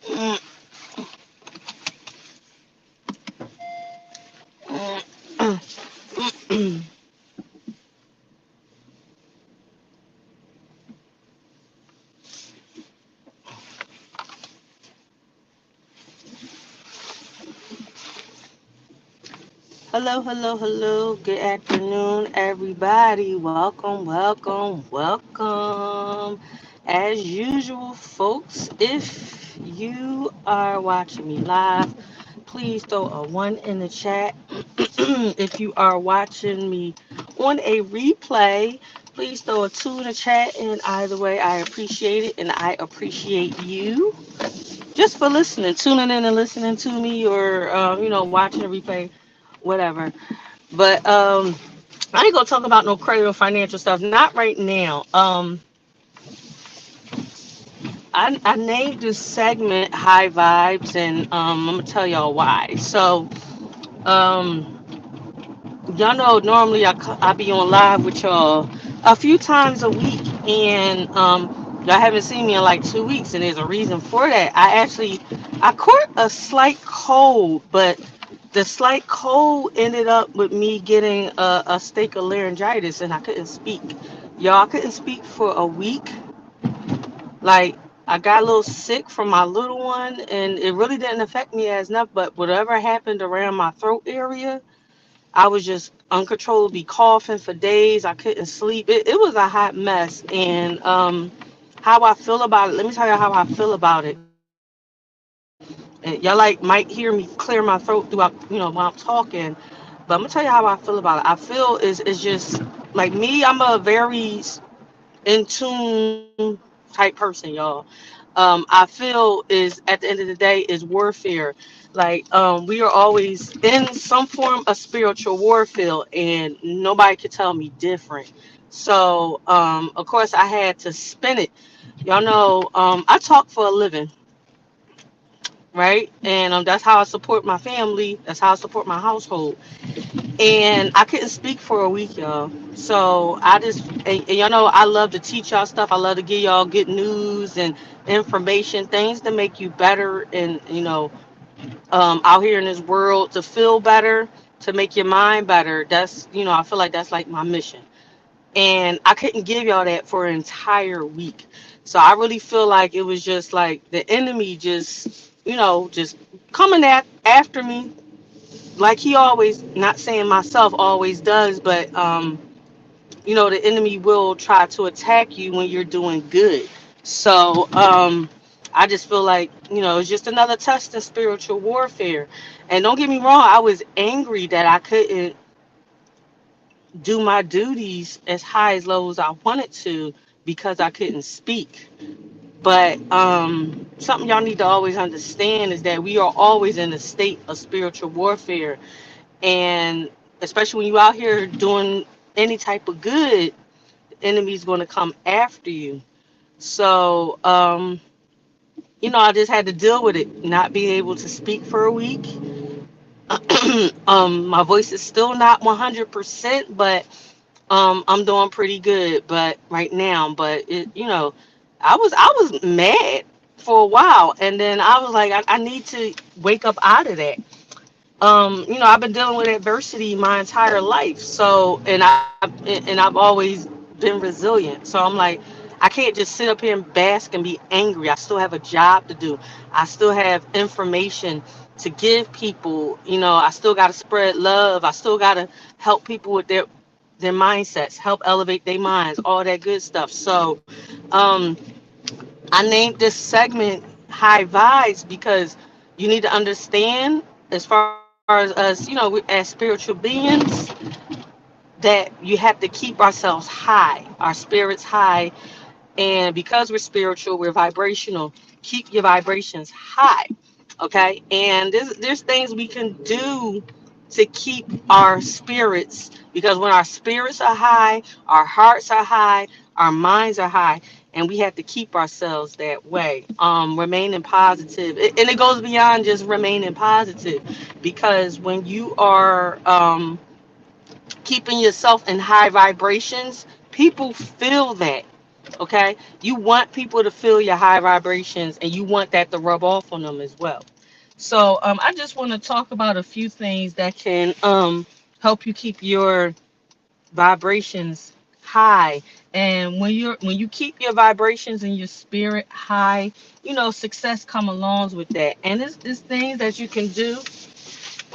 Mm, mm, mm. Hello, hello, hello. Good afternoon, everybody. Welcome, welcome, welcome. As usual, folks, if you are watching me live, please throw a one in the chat. If you are watching me on a replay, please throw a two in the chat. And either way, I appreciate it, and I appreciate you just for listening, tuning in and listening to me, or watching the replay, whatever. But I ain't gonna talk about no credit or financial stuff. Not right now. I named this segment High Vibes, and I'm gonna tell y'all why. So, um, y'all know normally I be on live with y'all a few times a week, and y'all haven't seen me in like 2 weeks, and there's a reason for that. I caught a slight cold, but the slight cold ended up with me getting a stake of laryngitis, and I couldn't speak. Y'all, I couldn't speak for a week. Like, I got a little sick from my little one, and it really didn't affect me as enough. But whatever happened around my throat area, I was just uncontrollably coughing for days. I couldn't sleep. It was a hot mess. And how I feel about it, let me tell you how I feel about it. And y'all like might hear me clear my throat throughout, while I'm talking. But I'm gonna tell you how I feel about it. I feel is just like me. I'm a very in tune type person, y'all. I feel is at the end of the day is warfare. Like we are always in some form of spiritual warfare, and nobody could tell me different. So of course I had to spin it. Y'all know I talk for a living, right? And that's how I support my family. That's how I support my household. And I couldn't speak for a week, y'all. So and y'all know I love to teach y'all stuff. I love to give y'all good news and information, things to make you better, and out here in this world to feel better, to make your mind better. That's I feel like that's like my mission. And I couldn't give y'all that for an entire week. So I really feel like it was just like the enemy just coming after me, like he always, not saying myself always does, but the enemy will try to attack you when you're doing good. So I just feel like it's just another test in spiritual warfare. And don't get me wrong, I was angry that I couldn't do my duties as high as low as I wanted to because I couldn't speak. But something y'all need to always understand is that we are always in a state of spiritual warfare. And especially when you out here doing any type of good, the enemy's going to come after you. So I just had to deal with it, not being able to speak for a week. My voice is still not 100%, but I'm doing pretty good but right now. But I was mad for a while, and then I was like, I need to wake up out of that. I've been dealing with adversity my entire life. So, and I've always been resilient. So I'm like, I can't just sit up here and bask and be angry. I still have a job to do. I still have information to give people. I still got to spread love. I still got to help people with their mindsets, help elevate their minds, all that good stuff. So, um, I named this segment High Vibes because you need to understand, as far as us, as spiritual beings, that you have to keep ourselves high, our spirits high. And because we're spiritual, we're vibrational. Keep your vibrations high. Okay. And there's things we can do to keep our spirits, because when our spirits are high, our hearts are high, our minds are high, and we have to keep ourselves that way. Remaining positive. And it goes beyond just remaining positive, because when you are keeping yourself in high vibrations, people feel that. Okay, you want people to feel your high vibrations, and you want that to rub off on them as well. So I just want to talk about a few things that can help you keep your vibrations high. And when you keep your vibrations and your spirit high, success come along with that. And it's things that you can do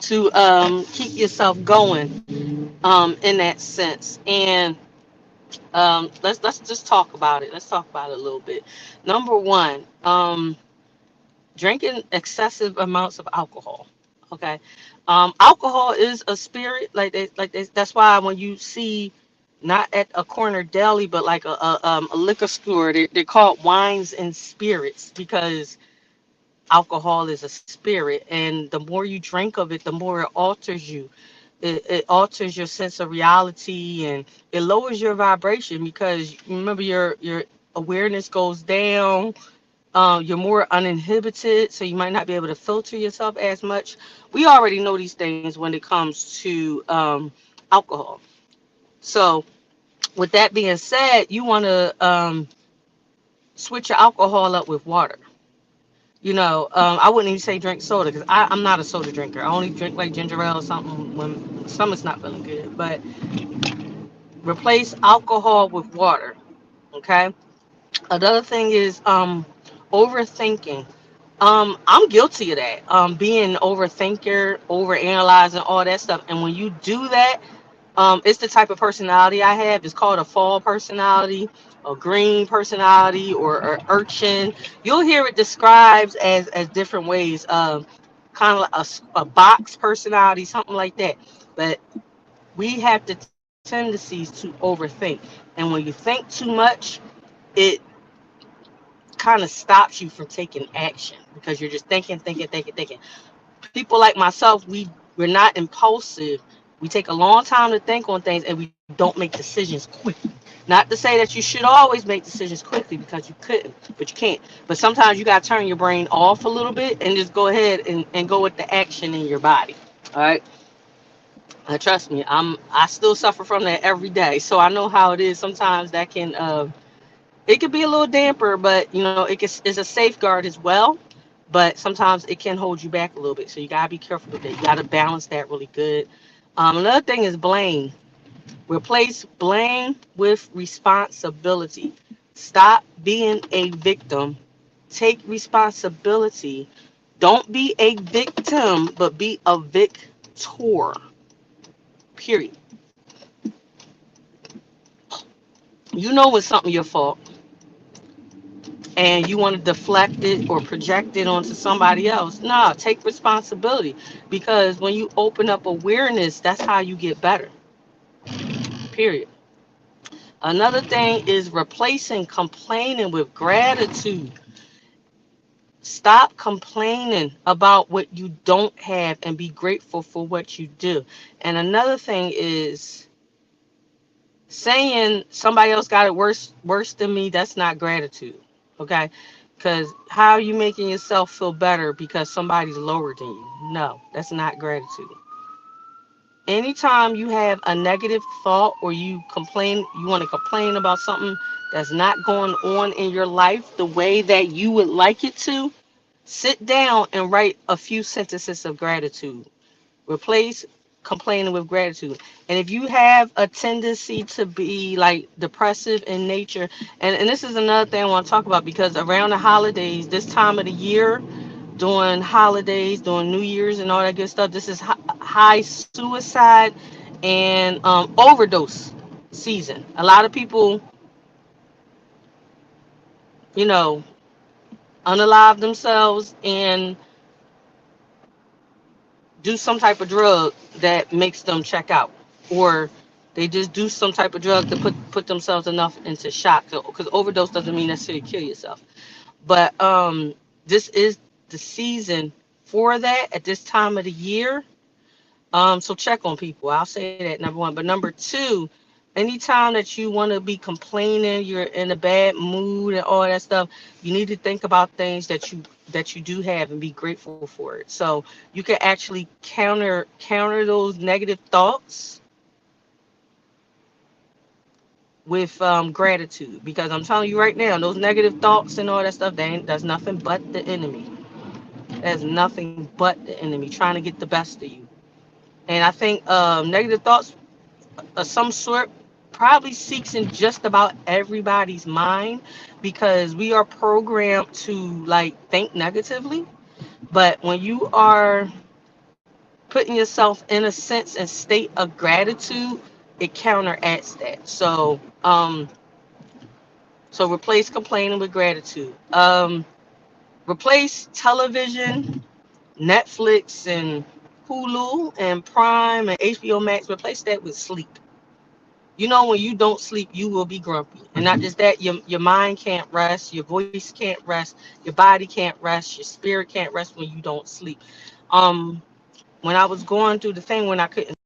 to keep yourself going in that sense. And let's just talk about it. Let's talk about it a little bit. Number one, drinking excessive amounts of alcohol. Okay, alcohol is a spirit. That's why when you see, not at a corner deli, but like a liquor store, they're called wines and spirits, because alcohol is a spirit, and the more you drink of it, the more it alters you. It alters your sense of reality, and it lowers your vibration, because remember, your awareness goes down. You're more uninhibited, so you might not be able to filter yourself as much. We already know these things when it comes to alcohol. So, with that being said, you want to switch your alcohol up with water. I wouldn't even say drink soda, because I'm not a soda drinker. I only drink like ginger ale or something when stomach's not feeling good. But replace alcohol with water. Okay. Another thing is overthinking. I'm guilty of that. Being overthinker, overanalyzing all that stuff. And when you do that, it's the type of personality I have. It's called a fall personality, a green personality, or urchin. You'll hear it described as different ways. Kind of like a box personality, something like that. But we have the tendencies to overthink. And when you think too much, it kind of stops you from taking action, because you're just thinking, thinking, thinking, thinking. People like myself, we're not impulsive. We take a long time to think on things, and we don't make decisions quickly. Not to say that you should always make decisions quickly, because you couldn't, but you can't. But sometimes you gotta turn your brain off a little bit and just go ahead and go with the action in your body. All right. Trust me, I still suffer from that every day, so I know how it is. Sometimes that can it could be a little damper, but it's a safeguard as well. But sometimes it can hold you back a little bit, so you gotta be careful with it. You gotta balance that really good. Another thing is blame. Replace blame with responsibility. Stop being a victim. Take responsibility. Don't be a victim, but be a victor. Period. You know when something your fault, and you want to deflect it or project it onto somebody else. No, take responsibility, because when you open up awareness, that's how you get better. Period. Another thing is replacing complaining with gratitude. Stop complaining about what you don't have, and be grateful for what you do. And another thing is saying somebody else got it worse than me. That's not gratitude. Okay. Because how are you making yourself feel better because somebody's lower than you? No, that's not gratitude. Anytime you have a negative thought, or you want to complain about something that's not going on in your life the way that you would like it to, sit down and write a few sentences of gratitude. Replace complaining with gratitude. And if you have a tendency to be like depressive in nature, and this is another thing I want to talk about, because around the holidays, this time of the year, during holidays, during New Year's and all that good stuff, this is high suicide and overdose season. A lot of people, you know, unalive themselves and do some type of drug that makes them check out, or they just do some type of drug to put themselves enough into shock, because overdose doesn't mean necessarily kill yourself. But this is the season for that at this time of the year. So check on people. I'll say that, number one. But number two, anytime that you want to be complaining, you're in a bad mood and all that stuff, you need to think about things that you do have, and be grateful for it. So you can actually counter those negative thoughts with gratitude, because I'm telling you right now, those negative thoughts and all that stuff, that's nothing but the enemy. That's nothing but the enemy trying to get the best of you. And I think negative thoughts of some sort probably seeks in just about everybody's mind, because we are programmed to like think negatively. But when you are putting yourself in a sense and state of gratitude, it counteracts that. So replace complaining with gratitude. Replace television, Netflix and Hulu and Prime and HBO Max. Replace that with sleep. You know, when you don't sleep, you will be grumpy. And not just that, your mind can't rest, your voice can't rest, your body can't rest, your spirit can't rest when you don't sleep. Um, when I was going through the thing when I couldn't